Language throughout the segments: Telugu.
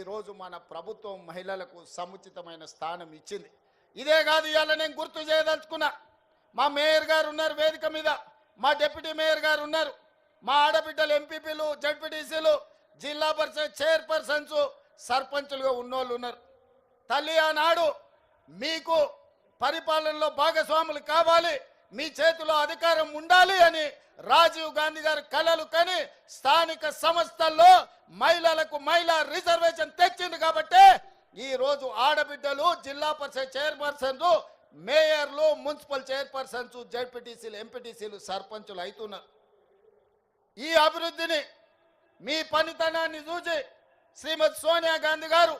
ఈరోజు మన ప్రభుత్వం మహిళలకు సముచితమైన స్థానం ఇచ్చింది. ఇదే కాదు, ఇవాళ నేను గుర్తు చేయదలుచుకున్నా, మా మేయర్ గారు ఉన్నారు వేదిక మీద, మా డిప్యూటీ మేయర్ గారు ఉన్నారు, మా ఆడబిడ్డలు ఎంపీపీలు జడ్పీటీసీలు జిల్లా పరిషత్ చైర్పర్సన్స్ సర్పంచులుగా ఉన్నోళ్ళు ఉన్నారు. తల్లి ఆనాడు మీకు పరిపాలనలో భాగస్వాములు కావాలి, మీ చేతిలో అధికారం ఉండాలి అని రాజీవ్ గాంధీ గారు కలలు కని స్థానిక సంస్థల్లో మహిళలకు మహిళా రిజర్వేషన్ తెచ్చింది. కాబట్టి ఈ రోజు ఆడబిడ్డలు జిల్లా పరిషత్ చైర్పర్సన్స్, మేయర్లు, మున్సిపల్ చైర్పర్సన్స్, జడ్పీటీసీలు, ఎంపీటీసీలు, సర్పంచులు అవుతున్నారు. ఈ అభివృద్ధిని మీ పనితనాన్ని చూసి శ్రీమతి సోనియా గాంధీ గారు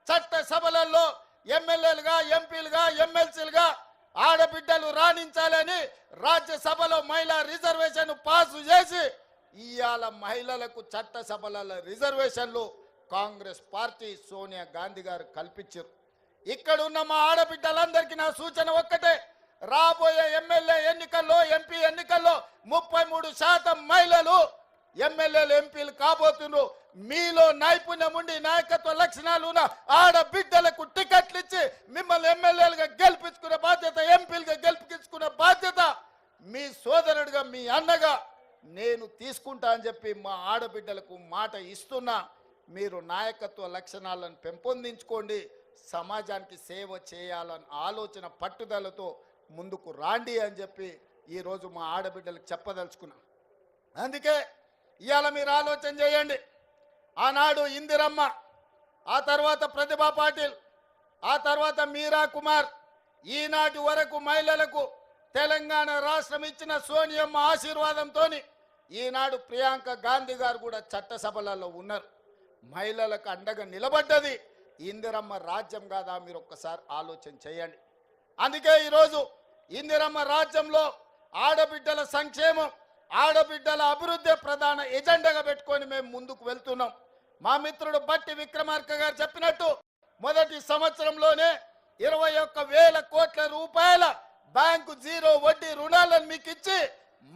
చట్ట సభలలో ఎమ్మెల్యేలుగా, ఎంపీలుగా, ఎమ్మెల్సీలుగా ఆడబిడ్డలు రాణించాలని రాజ్యసభలో మహిళా రిజర్వేషన్ పాసు చేసి ఇవాళ మహిళలకు చట్ట సభలలో రిజర్వేషన్లు కాంగ్రెస్ పార్టీ సోనియా గాంధీ గారు కల్పించారు. ఇక్కడ ఉన్న మా ఆడబిడ్డలందరికీ నా సూచన ఒక్కటే, రాబోయే ఎమ్మెల్యే ఎన్నికల్లో, ఎంపీ ఎన్నికల్లో 33% మహిళలు ఎమ్మెల్యేలు, ఎంపీలు కాబోతున్నారు. మీలో నైపుణ్యం ఉండి నాయకత్వ లక్షణాలు ఉన్న ఆడబిడ్డలకు టికెట్లు ఇచ్చి మిమ్మల్ని ఎమ్మెల్యేలుగా గెలిపించుకునే బాధ్యత, ఎంపీలుగా గెలిపించుకునే బాధ్యత మీ సోదరుడిగా, మీ అన్నగా నేను తీసుకుంటా అని చెప్పి మా ఆడబిడ్డలకు మాట ఇస్తున్నా. మీరు నాయకత్వ లక్షణాలను పెంపొందించుకోండి, సమాజానికి సేవ చేయాలని ఆలోచన పట్టుదలతో ముందుకు రాండి అని చెప్పి ఈరోజు మా ఆడబిడ్డలకు చెప్పదలుచుకున్నా. అందుకే ఇవాళ మీరు ఆలోచన చేయండి. ఆనాడు ఇందిరమ్మ, ఆ తర్వాత ప్రతిభా పాటిల్, ఆ తర్వాత మీరా కుమార్, ఈనాటి వరకు మహిళలకు తెలంగాణ రాష్ట్రం ఇచ్చిన సోనియమ్మ ఆశీర్వాదంతో ఈనాడు ప్రియాంక గాంధీ గారు కూడా చట్టసభలలో ఉన్నారు. మహిళలకు అండగా నిలబడ్డది ఇందిరమ్మ రాజ్యం కాదా? మీరు ఒక్కసారి ఆలోచన చేయండి. అందుకే ఈరోజు ఇందిరమ్మ రాజ్యంలో ఆడబిడ్డల సంక్షేమం, ఆడబిడ్డల అభివృద్ధి ప్రధాన ఎజెండాగా పెట్టుకొని మేము ముందుకు వెళ్తున్నాం. మా మిత్రుడు బట్టి విక్రమార్క గారు చెప్పినట్టు మొదటి సంవత్సరంలోనే 21,000 కోట్ల రూపాయల బ్యాంకు జీరో వడ్డీ రుణాలను మీకు ఇచ్చి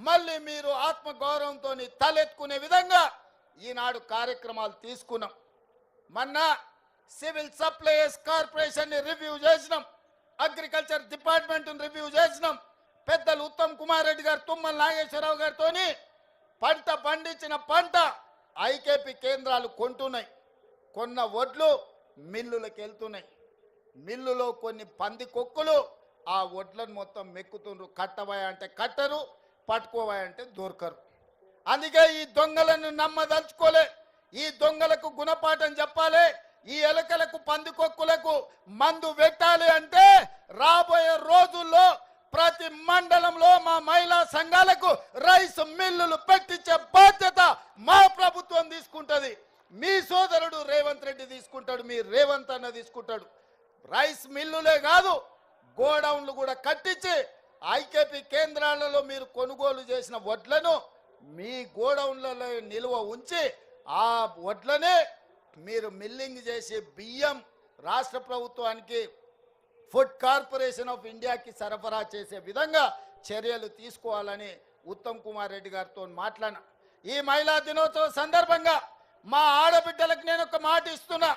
మళ్ళీ మీరు ఆత్మగౌరవంతో తలెత్తుకునే విధంగా ఈనాడు కార్యక్రమాలు తీసుకున్నాం. మొన్న సివిల్ సప్లైస్ కార్పొరేషన్ ని రివ్యూ చేసినాం, అగ్రికల్చర్ డిపార్ట్మెంట్ రివ్యూ చేసినాం. పెద్దలు ఉత్తమ్ కుమార్ రెడ్డి గారు, తుమ్మల నాగేశ్వరరావు గారితో పంట పండించిన పంట ఐకేపీ కేంద్రాలు కొంటున్నాయి. కొన్న వడ్లు మిల్లులకు వెళ్తున్నాయి. మిల్లులో కొన్ని పంది కొక్కులు ఆ వడ్లను మొత్తం మెక్కుతుండ్రు. కట్టబాయ అంటే కట్టరు, పట్టుకోబాయ అంటే దొరకరు. అందుకే ఈ దొంగలను నమ్మదలుచుకోలే, ఈ దొంగలకు గుణపాఠం చెప్పాలి, ఈ ఎలకలకు పందికొక్కులకు మందు పెట్టాలి అంటే రాబోయే రోజుల్లో ప్రతి మండలంలో మా మహిళా సంఘాలకు రైస్ మిల్లులు పెట్టించే బాధ్యత మా ప్రభుత్వం తీసుకుంటది. మీ సోదరుడు రేవంత్ రెడ్డి తీసుకుంటాడు, మీ రేవంత్ అన్న తీసుకుంటాడు. రైస్ మిల్లులే కాదు, గోడౌన్లు కూడా కట్టించి ఐకేపీ కేంద్రాలలో మీరు కొనుగోలు చేసిన వడ్లను మీ గోడౌన్లలో నిల్వ ఉంచి ఆ వడ్లనే మీరు మిల్లింగ్ చేసి బియ్యం రాష్ట్ర ప్రభుత్వానికి, ఫుడ్ కార్పొరేషన్ ఆఫ్ ఇండియాకి సరఫరా చేసే విధంగా చర్యలు తీసుకోవాలని ఉత్తమ్ కుమార్ రెడ్డి గారితో మాట్లాడినా. ఈ మహిళా దినోత్సవం సందర్భంగా మా ఆడబిడ్డలకు నేను ఒక మాట ఇస్తున్నా,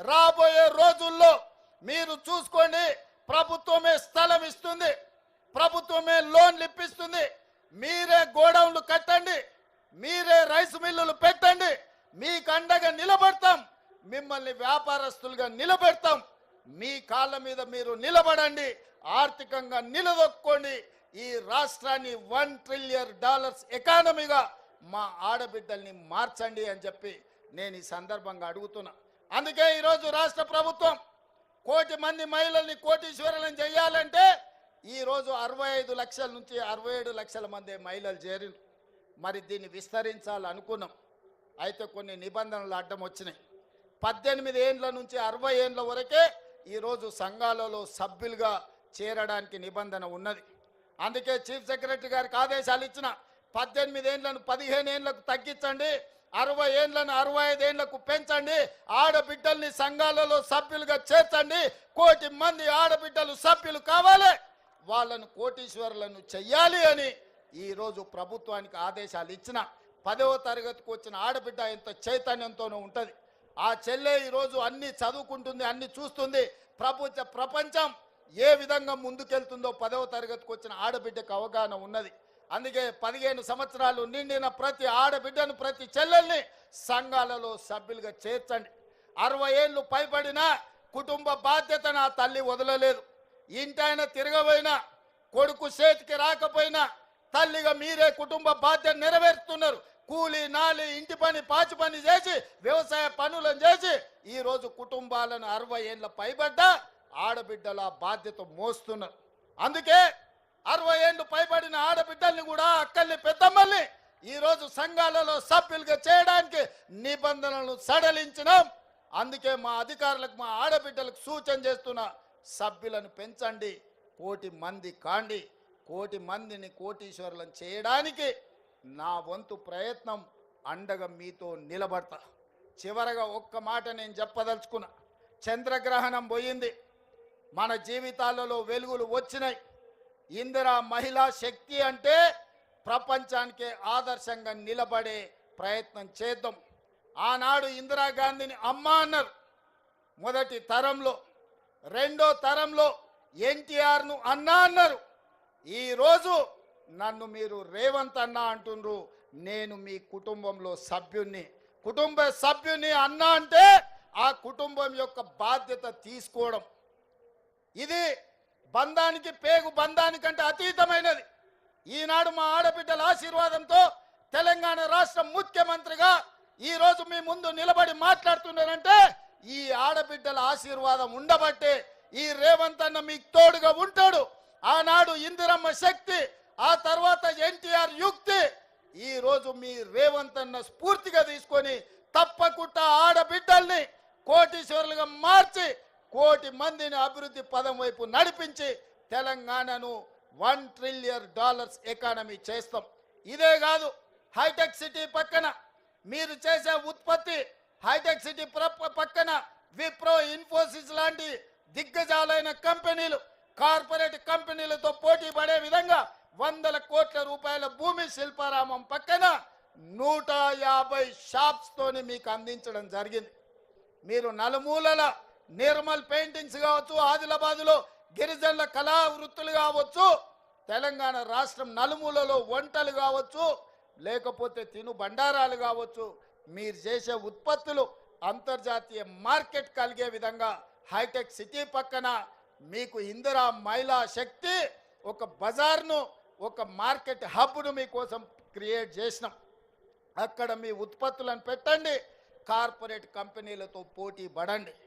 రాబోయే రోజుల్లో మీరు చూసుకోండి, ప్రభుత్వమే స్థలం ఇస్తుంది, ప్రభుత్వమే లోన్లు ఇప్పిస్తుంది, మీరే గోడౌన్లు కట్టండి, మీరే రైస్ మిల్లులు పెట్టండి, మీకు అండగా నిలబడతాం, మిమ్మల్ని వ్యాపారస్తులుగా నిలబెడతాం. మీ కాళ్ళ మీద మీరు నిలబడండి, ఆర్థికంగా నిలదొక్కోండి, ఈ రాష్ట్రాన్ని $1 ట్రిలియన్ ఎకానమీగా మా ఆడబిడ్డల్ని మార్చండి అని చెప్పి నేను ఈ సందర్భంగా అడుగుతున్నా. అందుకే ఈరోజు రాష్ట్ర ప్రభుత్వం 1 కోటి మంది మహిళల్ని కోటీశ్వరులను చేయాలంటే ఈరోజు 65 లక్షల నుంచి 67 లక్షల మంది మహిళలు చేరిన. మరి దీన్ని విస్తరించాలనుకున్నాం, అయితే కొన్ని నిబంధనలు అడ్డం వచ్చినాయి. 18 ఏండ్ల నుంచి 60 ఏండ్ల వరకే ఈరోజు సంఘాలలో సభ్యులుగా చేరడానికి నిబంధన ఉన్నది. అందుకే చీఫ్ సెక్రటరీ గారికి ఆదేశాలు ఇచ్చిన 18 ఏండ్లను 15 ఏండ్లకు తగ్గించండి, 60 ఏండ్లను 65 ఏండ్లకు పెంచండి, ఆడబిడ్డల్ని సంఘాలలో సభ్యులుగా చేర్చండి. 1 కోటి మంది ఆడబిడ్డలు సభ్యులు కావాలి, వాళ్ళను కోటీశ్వరులను చెయ్యాలి అని ఈరోజు ప్రభుత్వానికి ఆదేశాలు ఇచ్చిన. 10వ తరగతికి వచ్చిన ఆడబిడ్డ ఎంత చైతన్యంతోనూ ఉంటుంది. ఆ చెల్లె ఈరోజు అన్ని చదువుకుంటుంది, అన్ని చూస్తుంది. ప్రపంచం ఏ విధంగా ముందుకెళ్తుందో 10వ తరగతికి వచ్చిన ఆడబిడ్డకు అవగాహన ఉన్నది. అందుకే 15 సంవత్సరాలు నిండిన ప్రతి ఆడబిడ్డను, ప్రతి చెల్లెల్ని సంఘాలలో సభ్యులుగా చేర్చండి. 60 ఏళ్ళు పైబడిన కుటుంబ బాధ్యత నా తల్లి వదలలేదు. ఇంటాయన తిరగబోయినా, కొడుకు చేతికి రాకపోయినా తల్లిగా మీరే కుటుంబ బాధ్యత నెరవేరుస్తున్నారు. కూలి నాలి ఇంటి పని పాచి పని చేసి వ్యవసాయ పనులను చేసి ఈరోజు కుటుంబాలను 60 ఏళ్ళ పైబడ్డ ఆడబిడ్డల బాధ్యత మోస్తున్నారు. అందుకే 60 ఏళ్ళు పైబడిన ఆడబిడ్డల్ని కూడా, అక్కల్ని పెద్దమ్మల్ని ఈరోజు సంఘాలలో సభ్యులుగా చేయడానికి నిబంధనలను సడలించినాం. అందుకే మా అధికారులకు, మా ఆడబిడ్డలకు సూచన చేస్తున్న సభ్యులను పెంచండి, 1 కోటి మంది కాండి. 1 కోటి మందిని కోటీశ్వరులను చేయడానికి నా వంతు ప్రయత్నం అండగా మీతో నిలబడతా. చివరగా ఒక్క మాట నేను చెప్పదలుచుకున్నా. చంద్రగ్రహణం పోయింది, మన జీవితాలలో వెలుగులు వచ్చినాయి. ఇందిరా మహిళా శక్తి అంటే ప్రపంచానికే ఆదర్శంగా నిలబడే ప్రయత్నం చేద్దాం. ఆనాడు ఇందిరాగాంధీని అమ్మ అన్నారు మొదటి తరంలో, రెండో తరంలో ఎన్టీఆర్ను అన్న అన్నారు. ఈరోజు నన్ను మీరు రేవంత్ అన్న అంటుండ్రు. నేను మీ కుటుంబంలో సభ్యుణ్ణి, కుటుంబ సభ్యుని అన్న అంటే ఆ కుటుంబం యొక్క బాధ్యత తీసుకోవడం. ఇది బంధానికి, పేగు బంధానికంటే అతీతమైనది. ఈనాడు మా ఆడబిడ్డల ఆశీర్వాదంతో తెలంగాణ రాష్ట్ర ముఖ్యమంత్రిగా ఈరోజు మీ ముందు నిలబడి మాట్లాడుతున్నానంటే ఈ ఆడబిడ్డల ఆశీర్వాదం ఉండబట్టే ఈ రేవంత్ అన్న మీకు తోడుగా ఉంటాడు. ఆనాడు ఇందిరమ్మ శక్తి, ఆ తర్వాత ఎన్టీఆర్ యుక్తి, ఈరోజు మీ రేవంత్ అన్న స్ఫూర్తిగా తీసుకొని తప్పకుండా ఆడబిడ్డల్ని కోటీశ్వరులుగా మార్చి 1 కోటి మందిని అభివృద్ధి పదం వైపు నడిపించి తెలంగాణను $1 ట్రిలియన్ ఎకానమీ చేస్తాం. ఇదే కాదు, హైటెక్ సిటీ పక్కన మీరు చేసే ఉత్పత్తి, హైటెక్ సిటీ పక్కన విప్రో, ఇన్ఫోసిస్ లాంటి దిగ్గజాలైన కంపెనీలు, కార్పొరేట్ కంపెనీలతో పోటీ పడే విధంగా 100 కోట్ల రూపాయల భూమి శిల్పారామం పక్కన 150 షాప్స్ తోని మీకు అందించడం జరిగింది. మీరు నలుమూలల నిర్మల్ పెయింటింగ్స్ కావచ్చు, ఆదిలాబాద్లో గిరిజనుల కళా వృత్తులు కావచ్చు, తెలంగాణ రాష్ట్రం నలుమూలలో వంటలు కావచ్చు, లేకపోతే తిను బండారాలు కావచ్చు, మీరు చేసే ఉత్పత్తులు అంతర్జాతీయ మార్కెట్ కలిగే విధంగా హైటెక్ సిటీ పక్కన మీకు ఇందిరా మహిళా శక్తి ఒక బజార్ను, ఒక మార్కెట్ హబ్ను మీకోసం క్రియేట్ చేసినాం. అక్కడ మీ ఉత్పత్తులను పెట్టండి, కార్పొరేట్ కంపెనీలతో పోటీ పడండి.